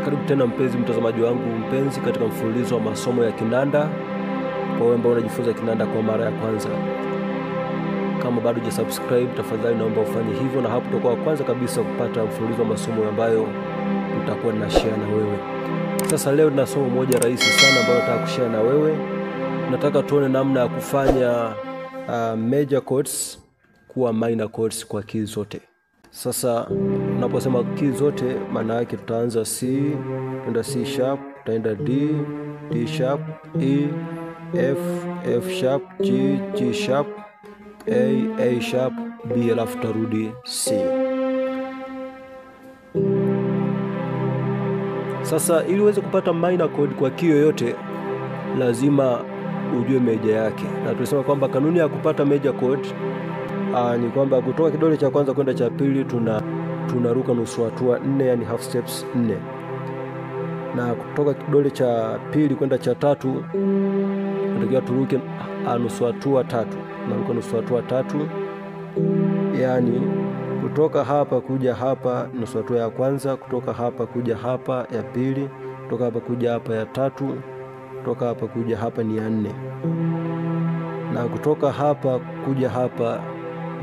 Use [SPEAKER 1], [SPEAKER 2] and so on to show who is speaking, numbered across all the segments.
[SPEAKER 1] Karibu tena mpenzi mtazamaji wangu mpenzi katika mfululizo wa masomo ya kinanda kwa wewe ambao unajifunza kinanda kwa mara ya kwanza. Kama bado hujasubscribe, tafadhali naomba ufanye hivyo, na hapo utakuwa kwanza kabisa kupata mfululizo wa masomo ambayo nitakuwa na share na wewe. Sasa leo nina somo moja rahisi sana ambalo nataka kushare na wewe. Nataka tuone namna ya kufanya major chords kuwa minor chords kwa keys zote. Sasa unaposema keys zote, maana yake tutaanza C, tutaenda C sharp, tutaenda D, D sharp, E, F, F sharp, G, G sharp, A sharp, B, alafu tarudi C. Sasa ili uweze kupata minor chord kwa key yoyote lazima ujue meja yake. Na tunasema kwamba kanuni ya kupata major chord ni kwamba kutoka kidole cha kwanza kwenda cha pili tunaruka nusu hatua 4, yani half steps 4. Na kutoka kidole cha pili kwenda cha tatu tunatakiwa turuke nusu hatua 3. Tunaruka nusu hatua 3. Yani kutoka hapa kuja hapa nusu hatua ya kwanza, kutoka hapa kuja hapa ya pili, kutoka hapa kuja hapa ya tatu, kutoka hapa kuja hapa ni ya 4. Na kutoka hapa kuja hapa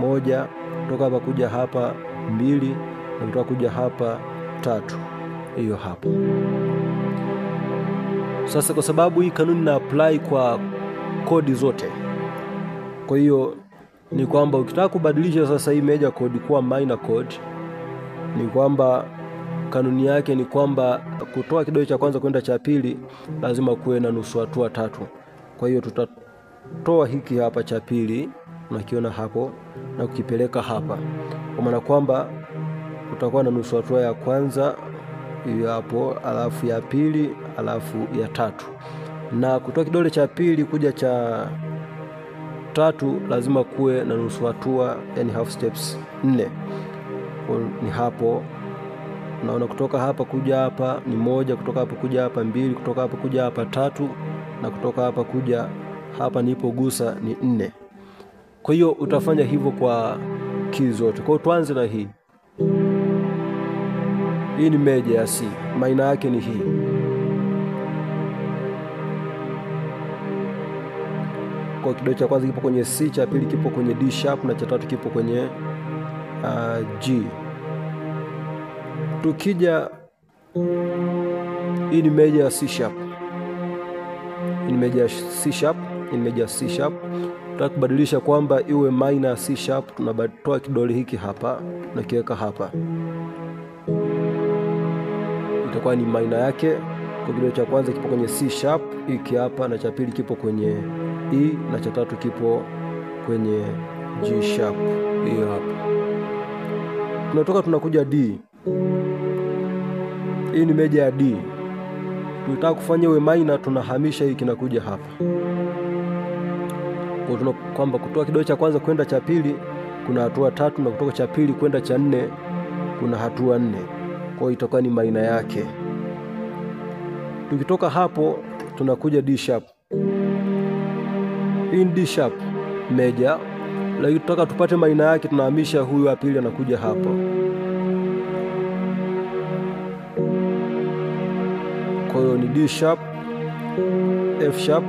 [SPEAKER 1] 1, kutoka hapa kuja hapa 2, na kutoka kuja hapa 3. Hiyo hapo. Sasa kwa sababu hii kanuni na apply kwa kodi zote, kwa hiyo ni kwamba ukitaka kubadilisha sasa hii major chord kuwa minor chord, ni kwamba kanuni yake ni kwamba kutoa kidole cha kwanza kwenda cha pili lazima kuwe na nusu hatua 3. Kwa hiyo tutatoa hiki hapa cha pili, unakiona hapo, na kukipeleka hapa, kwa maana kwamba utakuwa na nusu hatua ya kwanza hiyo hapo, alafu ya pili, alafu ya tatu. Na kutoka kidole cha pili kuja cha tatu lazima kuwe na nusu hatua, yani half steps 4. Ni hapo naona kutoka hapa kuja hapa ni 1, kutoka hapa kuja hapa 2, kutoka hapa kuja hapa 3, na kutoka hapa kuja hapa nilipogusa ni 4. Kwa hiyo utafanya hivyo kwa keys zote. Kwa hiyo tuanze na hii. Hii ni major ya C. Minor yake ni hii. Kwa kidole cha kwanza kipo kwenye C, cha pili kipo kwenye D sharp, na cha tatu kipo kwenye G. Tukija hii ni major ya C sharp. Hii ni major ya C sharp, hii ni major ya C sharp. Tutaka kubadilisha kwamba iwe minor C sharp, tunatoa kidole hiki hapa na kiweka hapa. Itakuwa ni minor yake. Kwa kidole cha kwanza kipo kwenye C sharp hiki hapa, na cha pili kipo kwenye E, na cha tatu kipo kwenye G sharp hiyo hapa. Tunatoka tunakuja D. Hii ni major ya D. Tunataka kufanya iwe minor, tunahamisha hiki kinakuja hapa. Kwa hiyo kwamba kutoka kidole cha kwanza kwenda cha pili kuna hatua 3, na kutoka cha pili kwenda cha 4 kuna hatua 4. Kwa hiyo itakuwa ni minor yake. Tukitoka hapo tunakuja D sharp. Hii ni D sharp major, lakini tutaka tupate minor yake, tunahamisha huyu wa pili anakuja hapa. Kwa hiyo ni D sharp, F sharp,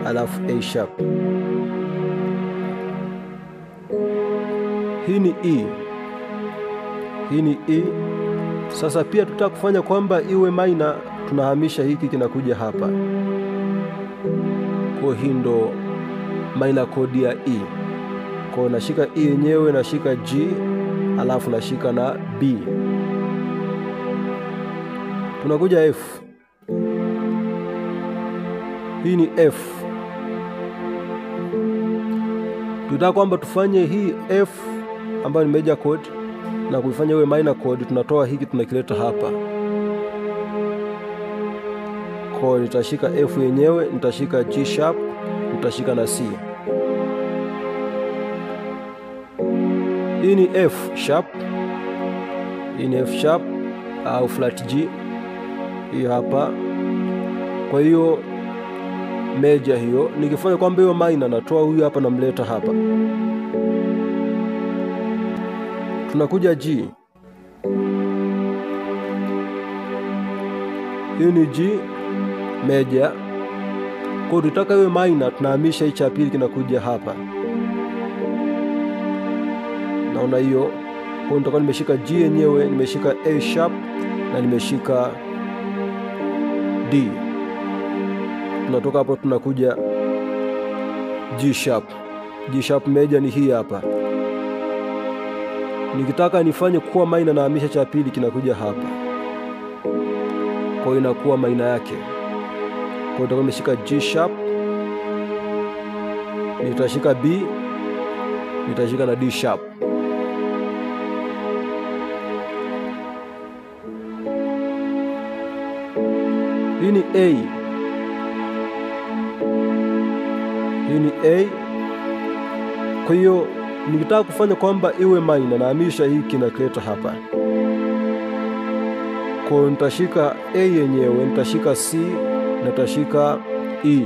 [SPEAKER 1] alafu A sharp. Hii ni E. Hii ni E. Sasa pia tutaka kufanya kwamba iwe minor, tunahamisha hiki kinakuja hapa. Kwa hii ndo minor chord ya E. Kwa nashika E yenyewe, nashika G, alafu nashika na B. Tunakuja F. Hii ni F. Tutaka kwamba tufanye hii F ambayo ni major chord na kuifanya iwe minor chord, tunatoa hiki tunakileta hapa. Kwa nitashika F yenyewe, nitashika G sharp, nitashika na C. Hii ni F sharp. Hii ni F sharp au flat G. Hii hapa. Kwa hiyo major hiyo nikifanya kwamba hiyo minor, natoa huyu hapa namleta hapa. tunakuja G. Hii ni G meja. Kwa tutaka iwe minor, tunahamisha hii cha pili kinakuja hapa. Naona hiyo. Kwa nitakuwa nimeshika G yenyewe, nimeshika A sharp na nimeshika D. Tunatoka hapo tunakuja G sharp. G sharp meja ni hii hapa. Nikitaka nifanye kuwa minor, nahamisha cha pili kinakuja hapa. Kwa inakuwa minor yake. Kwa nitakuwa nimeshika G sharp, nitashika B, nitashika na D sharp. Hii ni A. Hii ni A. Kwa hiyo nikitaka kufanya kwamba iwe minor, nahamisha hiki na kileta hapa. Kwa nitashika A yenyewe, nitashika C, nitashika E.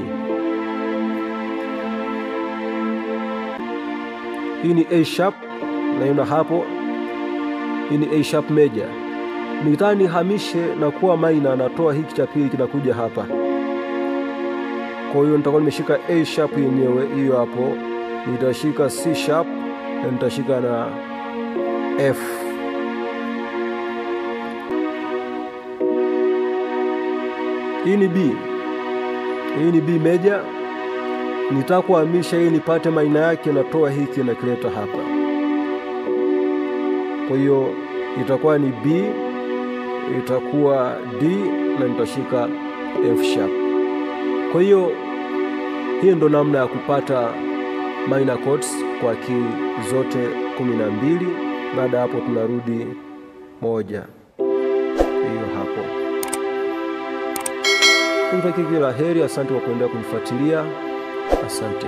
[SPEAKER 1] Hii ni A sharp, naona hapo. Hii ni A sharp major. Nikitaka nihamishe na kuwa minor, natoa hiki cha pili kinakuja hapa. Kwa hiyo nitakuwa nimeshika A sharp yenyewe hiyo hapo, nitashika C sharp na nitashika na F. Hii ni B. Hii ni B major. Nitaka kuhamisha hii nipate minor yake, natoa hiki na kileta hapa. Kwa hiyo itakuwa ni B, itakuwa D na nitashika F sharp. Kwa hiyo hii ndo namna ya kupata minor chords kwa key zote 12. Baada hapo tunarudi moja. Hiyo hapo. Nikutakia kila heri. Asante kwa kuendelea kunifuatilia. Asante.